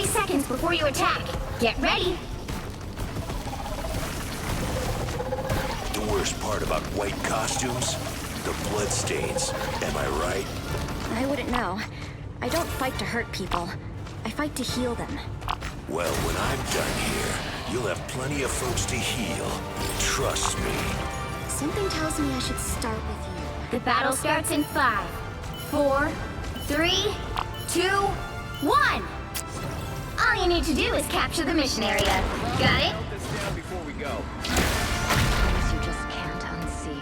Seconds before you attack. Get ready. The worst part about white costumes? The bloodstains. Am I right? I wouldn't know. I don't fight to hurt people. I fight to heal them. Well, when I'm done here, you'll have plenty of folks to heal. Trust me. Something tells me I should start with you. The battle starts in 5, 4, 3, 2, 1. All you need to do is capture the mission area. Got it? Note this down before we go. Things you just can't unsee.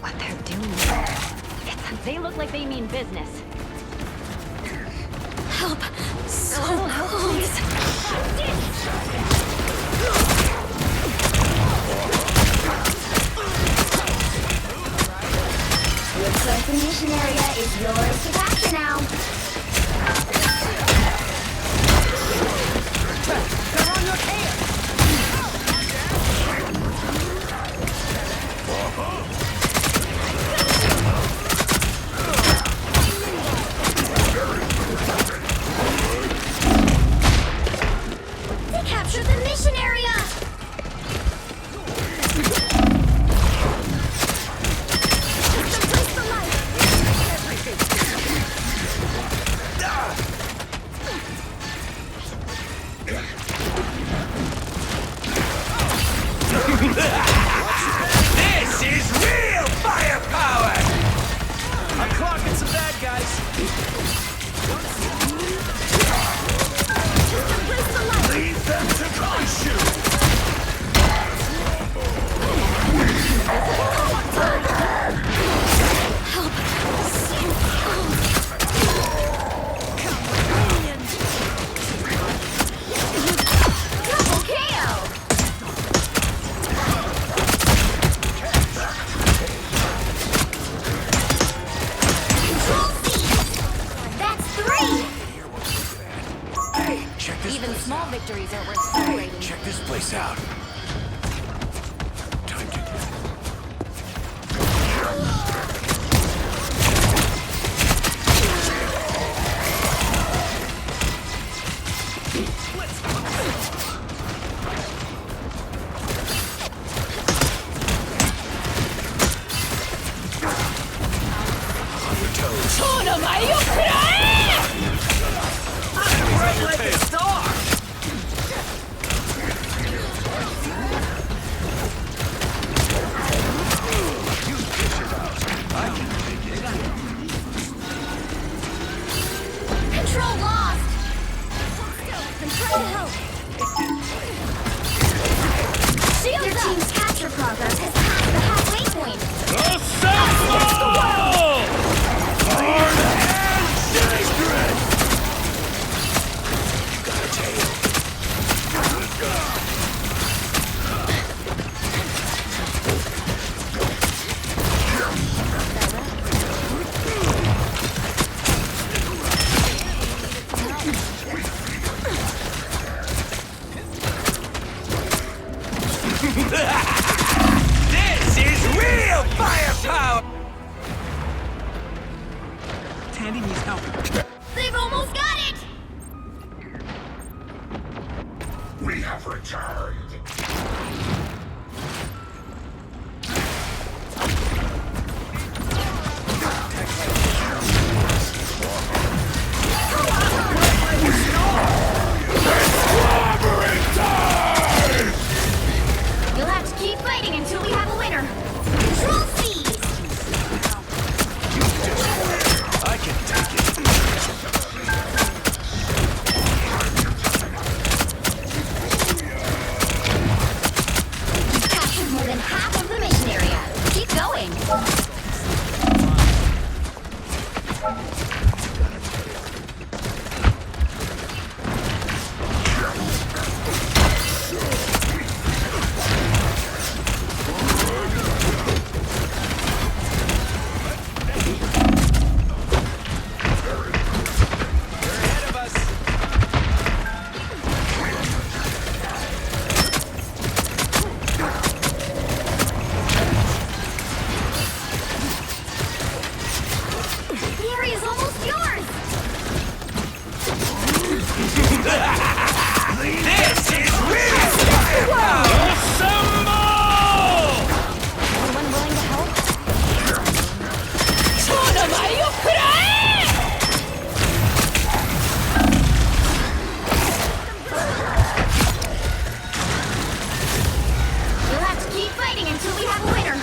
What they're doing. They look like they mean business. Help! So close! Looks like the mission area is yours to capture now. They're on your tail! They captured the mission area! This is real firepower! I'm clocking some bad guys. Leave them to crush you! Double KO! Control C! That's 3! Hey, check this Even place small out. victories are worth celebrating. Check this place out. Time to get... On your toes. Right like a star! Control lost! I'm trying to help. Their team's capture progress has passed the halfway point. Got a tail. This is real firepower! Tandy needs help. They've almost got it! We have returned. You'll have to keep fighting until we have a winner. Control C! I can take it. This is real! Assemble! Anyone willing to help? You'll have to keep fighting until we have a winner.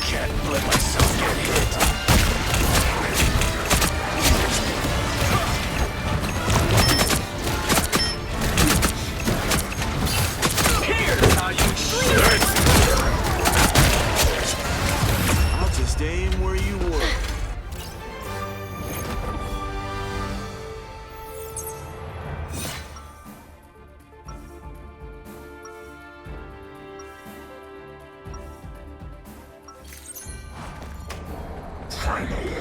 Can't let myself get hit. Here's how you shoot! I'll just aim where you were. Finally,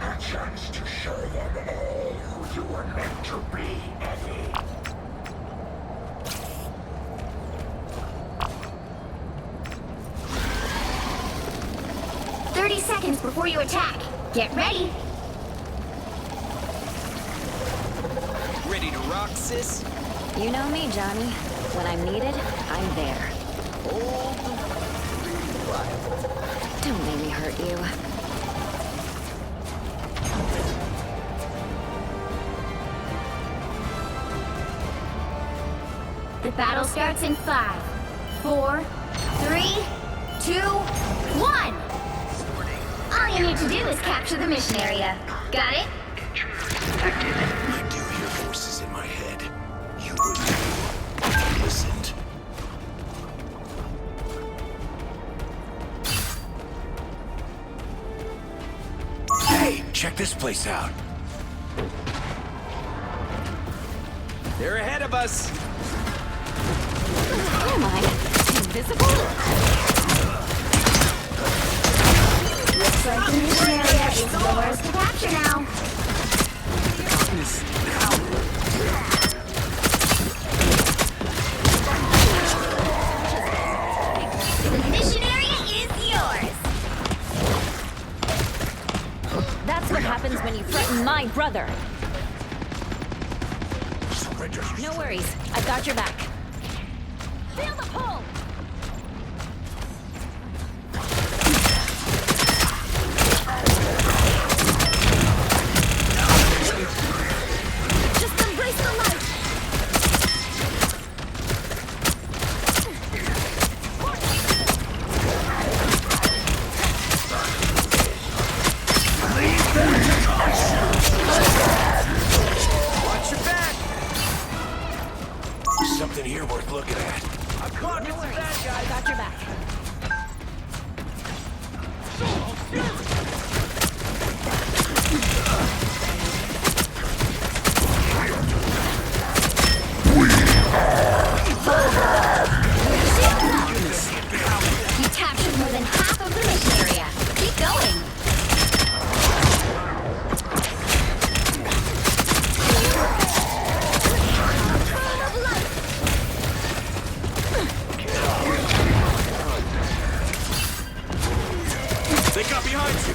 a chance to show them all who you were meant to be, Eddie. Seconds before you attack. Get ready. Ready to rock, sis? You know me, Johnny. When I'm needed, I'm there. Old, reliable. Don't make me hurt you. The battle starts in 5, 4, 3, 2, 1. All you need to do is capture the mission area. Got it? I do hear voices in my head. You would too, if you listened. Hey, check this place out. They're ahead of us. Who am I? Invisible? Looks like the mission area is yours to capture now. The mission area is yours. That's what happens when you threaten my brother. No worries. I've got your back. Feel the pull! Just embrace the light! Watch your back. Something here worth looking at. I'm clocking some bad guys. Got your back. You captured more than half of the mission area. Keep going. They got behind you.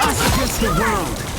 Us against the world.